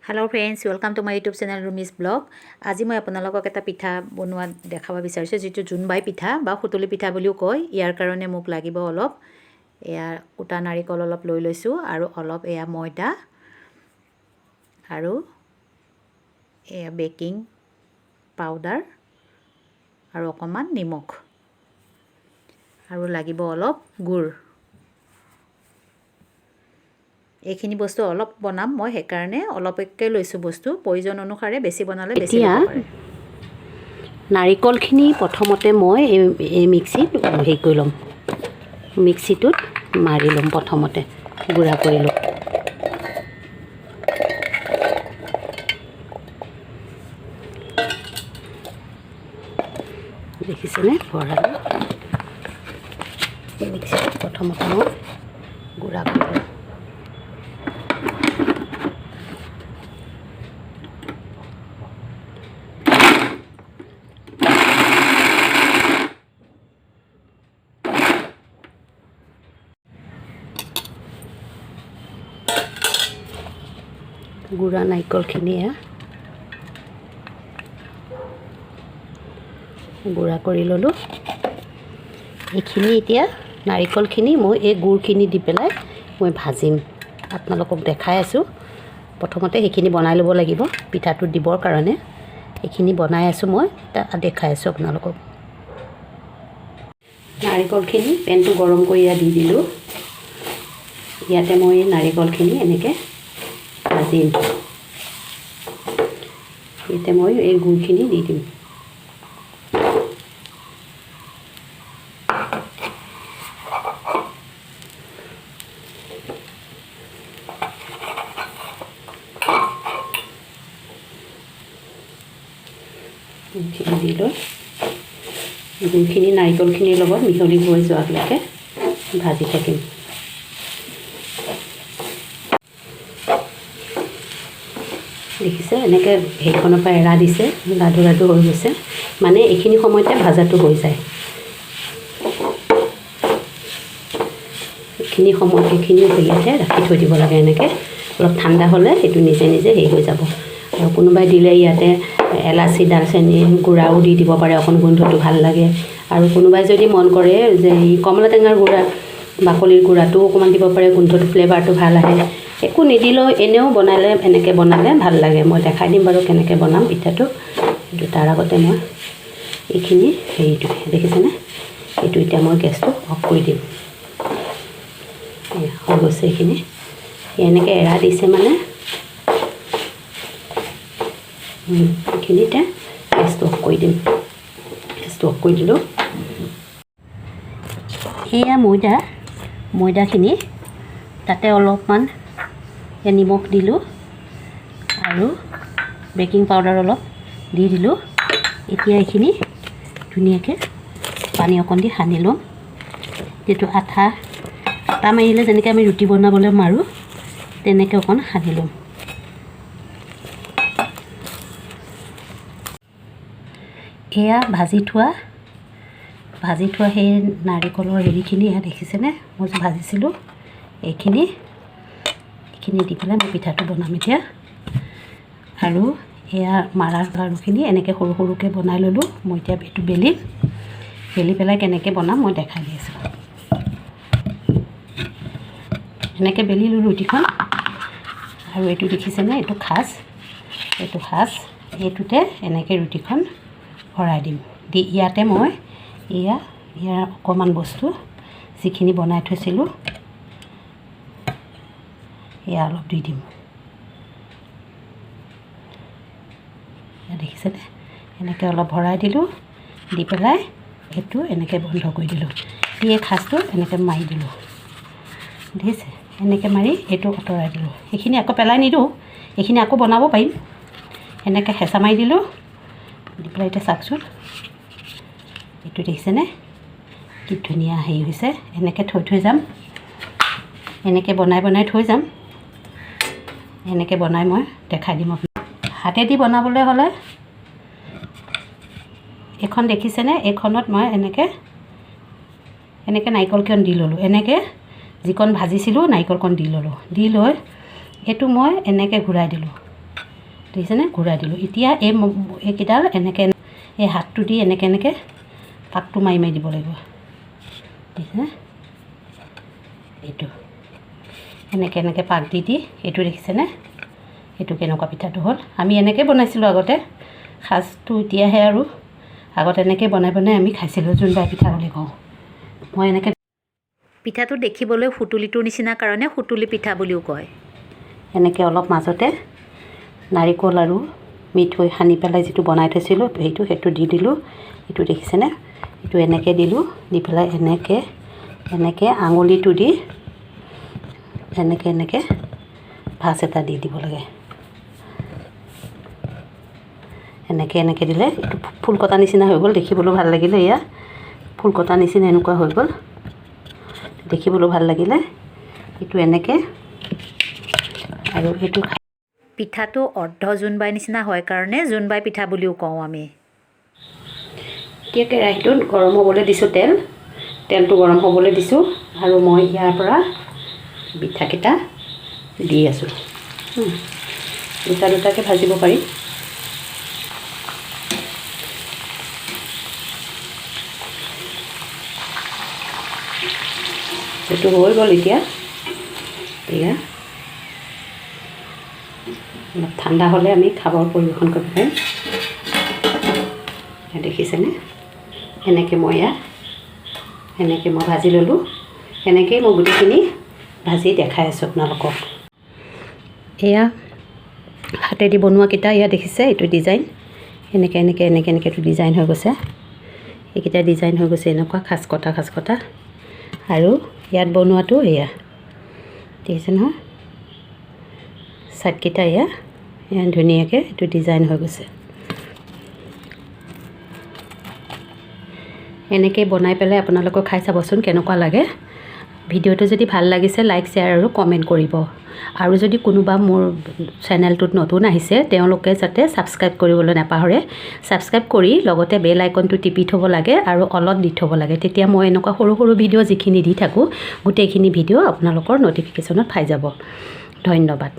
Hello friends, welcome to my YouTube channel Rumi's Blog. আজি মই আপোনালোকক এটা পিঠা বনোৱা দেখাব বিচাৰিছো যেটো জুনবাই পিঠা বা খুতুলি পিঠা বুলিও কয়। ইয়াৰ কাৰণে মোক লাগিব অলপ এয়া কুটা নাৰিকল অলপ লৈ লৈছো আৰু অলপ এয়া ময়দা আৰু এয়া বেকিং পাউডাৰ আৰু অকমান নিমখ আৰু লাগিব অলপ গুড়। এইখিনি বস্তু অলপ বনাম মই হে কাৰণে অলপকৈ লৈছো বস্তু প্ৰয়োজন অনুসাৰে বেছি বনালে বেছি হ'ব পাৰে। নাৰিকলখিনি প্ৰথমতে মই এই মিক্সিত হেৰি কৰি লম, মিক্সিটোত মাৰি লম, প্ৰথমতে গুড়া কৰি লম। দেখিছেনে ভৰালো মিক্সিটোত প্ৰথমতে মই গুড়া কৰি লম। গুড়া নাৰিকলখিনি গুড়া কৰি ল'লোঁ। এইখিনি এতিয়া নাৰিকলখিনি মই এই গুড়খিনি দি পেলাই মই ভাজিম, আপোনালোকক দেখাই আছোঁ। প্ৰথমতে সেইখিনি বনাই ল'ব লাগিব পিঠাটো দিবৰ কাৰণে। এইখিনি বনাই আছোঁ মই দেখাই আছোঁ আপোনালোকক। নাৰিকলখিনি পেনটো গৰম কৰি দি দিলোঁ। ইয়াতে মই নাৰিকলখিনি এনেকৈ ভাজিম। এতিয়া মই এই গুড়খিনি দি দিম। গুড়খিনি দি লৈ গুড়খিনি নাৰিকলখিনিৰ লগত মিহলি হৈ যোৱালৈকে ভাজি থাকিম। দেখিছে এনেকৈ সেইখনৰ পৰা এৰা দিছে, লাডু লাডু হৈ গৈছে, মানে এইখিনি সময়তে ভাজাটো হৈ যায়। এইখিনি সময় এইখিনি হেৰিয়াতে ৰাখি থৈ দিব লাগে। এনেকৈ অলপ ঠাণ্ডা হ'লে সেইটো নিজে নিজে হেৰি হৈ যাব। আৰু কোনোবাই দিলে ইয়াতে এলাচি দালচেনি গুড়াও দি দিব পাৰে, অকণ গোন্ধটো ভাল লাগে। আৰু কোনোবাই যদি মন কৰে যে কমলা টেঙাৰ গুড়া বাকলিৰ গুড়াটো অকণমান দিব পাৰে, গোন্ধটো ফ্লেভাৰটো ভাল আহে। একো নিদিলেও এনেও বনালে এনেকৈ বনালে ভাল লাগে। মই দেখাই দিম বাৰু কেনেকৈ বনাম পিঠাটো। কিন্তু তাৰ আগতে মই এইখিনি হেৰিটো দেখিছেনে, এইটো এতিয়া মই গেছটো অফ কৰি দিম। হৈ গৈছে এইখিনি, এনেকৈ এৰা দিছে মানে এইখিনিতে গেছটো অফ কৰি দিম। গেছটো অফ কৰি দিলোঁ। এয়া ময়দাখিনি তাতে অলপমান নিমখ দিলোঁ আৰু বেকিং পাউডাৰ অলপ দি দিলোঁ। এতিয়া এইখিনি ধুনীয়াকৈ পানী অকণ দি সানি ল'ম। যিটো আটা মাৰিলে যেনেকৈ আমি ৰুটি বনাবলৈ মাৰোঁ তেনেকৈ অকণ সানি ল'ম। এয়া ভাজি থোৱা সেই নাৰিকলৰ হেৰিখিনি এয়া দেখিছেনে, মই যে ভাজিছিলোঁ এইখিনি দি পেলাই মই পিঠাটো বনাম এতিয়া। আৰু এয়া মাৰাৰ লাড়ুখিনি এনেকৈ সৰু সৰুকৈ বনাই ল'লোঁ। মই এতিয়া এইটো বেলি পেলাই কেনেকৈ বনাম মই দেখাই দি আছোঁ। এনেকৈ বেলিলোঁ ৰুটিখন। আৰু এইটো দেখিছেনে, এইটো সাজ এইটোতে এনেকৈ ৰুটিখন ভৰাই দিম। দি ইয়াতে মই ইয়াৰ অকণমান বস্তু যিখিনি বনাই থৈছিলোঁ এয়া অলপ দি দিম। দেখিছেনে, এনেকৈ অলপ ভৰাই দিলোঁ। দি পেলাই এইটো এনেকৈ বন্ধ কৰি দিলোঁ। এই সাজটো এনেকৈ মাৰি দিলোঁ। দেখিছে, এনেকৈ মাৰি এইটো আঁতৰাই দিলোঁ। এইখিনি আকৌ পেলাই নিদিওঁ, এইখিনি আকৌ বনাব পাৰিম। এনেকৈ হেঁচা মাৰি দিলোঁ। দি পেলাই এতিয়া চাওকচোন, এইটো দেখিছেনে কি ধুনীয়া হেৰি হৈছে। এনেকৈ থৈ যাম, এনেকৈ বনাই থৈ যাম। এনেকৈ বনাই মই দেখাই দিম আপোনাক। হাতেদি বনাবলৈ হ'লে এইখন দেখিছেনে, এইখনত মই এনেকৈ নাৰিকলকণ দি ল'লোঁ। এনেকৈ যিকণ ভাজিছিলোঁ নাৰিকলকণ দি ল'লোঁ। দি লৈ এইটো মই এনেকৈ ঘূৰাই দিলোঁ। দেখিছেনে ঘূৰাই দিলোঁ। এতিয়া এইকেইডাল এনেকৈ এই হাতটো দি এনেকৈ পাকটো মাৰি মাৰি দিব লাগিব, দেখিছেনে? এইটো এনেকৈ পাক দি এইটো দেখিছেনে? এইটো কেনেকুৱা পিঠাটো হ'ল। আমি এনেকৈ বনাইছিলোঁ আগতে, সাজটো এতিয়াহে আৰু আগতে এনেকৈ বনাই আমি খাইছিলোঁ, জোনবাই পিঠা বুলি কওঁ। মই এনেকৈ পিঠাটো দেখিবলৈ সুতুলিটোৰ নিচিনা কাৰণে সুতুলি পিঠা বুলিও কয়। এনেকৈ অলপ মাজতে নাৰিকল আৰু মিঠৈ সানি পেলাই যিটো বনাই থৈছিলোঁ সেইটো দি দিলোঁ। এইটো দেখিছেনে? এইটো এনেকৈ দিলোঁ, দি পেলাই এনেকৈ আঙুলিটো দি এনেকৈ ভাঁজ এটা দি দিব লাগে। এনেকৈ দিলে এইটো ফুল কটা নিচিনা হৈ গ'ল, দেখিবলৈ ভাল লাগিলে। এয়া ফুল কটা নিচিনা এনেকুৱা হৈ গ'ল, দেখিবলৈ ভাল লাগিলে। এইটো এনেকৈ আৰু এইটো পিঠাটো অৰ্ধ জোনবাই নিচিনা হয় কাৰণে জোনবাই পিঠা বুলিও কওঁ আমি। এতিয়া কেৰাহীটোত গৰম হ'বলৈ দিছোঁ, তেলটো গৰম হ'বলৈ দিছোঁ আৰু মই ইয়াৰ পৰা পিঠাকেইটা দি আছোঁ। দুটাকৈ ভাজিব পাৰি। এইটো হৈ গ'ল। এতিয়া অলপ ঠাণ্ডা হ'লে আমি খাবৰ পৰিৱেশন কৰিব পাৰিম। দেখিছেনে? এনেকৈ মই ভাজি ল'লোঁ। এনেকৈয়ে মই গোটেইখিনি ভাজি দেখাই আছোঁ আপোনালোকক। এয়া হাতেদি বনোৱাকেইটা এয়া দেখিছে, এইটো ডিজাইন এনেকৈ এইটো ডিজাইন হৈ গৈছে। এইকেইটা ডিজাইন হৈ গৈছে এনেকুৱা খাজ কটা আৰু ইয়াত বনোৱাটো এয়া দেখিছে নহয়, চাইডকেইটা এয়া ধুনীয়াকৈ এইটো ডিজাইন হৈ গৈছে। এনেকৈ বনাই পেলাই আপোনালোকক খাই চাবচোন কেনেকুৱা লাগে। ভিডিঅ'টো যদি ভাল লাগিছে লাইক, শ্বেয়াৰ আৰু কমেণ্ট কৰিব। আৰু যদি কোনোবা মোৰ চেনেলটোত নতুন আহিছে তেওঁলোকে যাতে ছাবস্ক্ৰাইব কৰিবলৈ নাপাহৰে। ছাবস্ক্ৰাইব কৰি লগতে বেল আইকনটো টিপি থ'ব লাগে আৰু অলপ দি থ'ব লাগে, তেতিয়া মই এনেকুৱা সৰু ভিডিঅ' যিখিনি দি থাকোঁ গোটেইখিনি ভিডিঅ' আপোনালোকৰ ন'টিফিকেশ্যনত পাই যাব। ধন্যবাদ।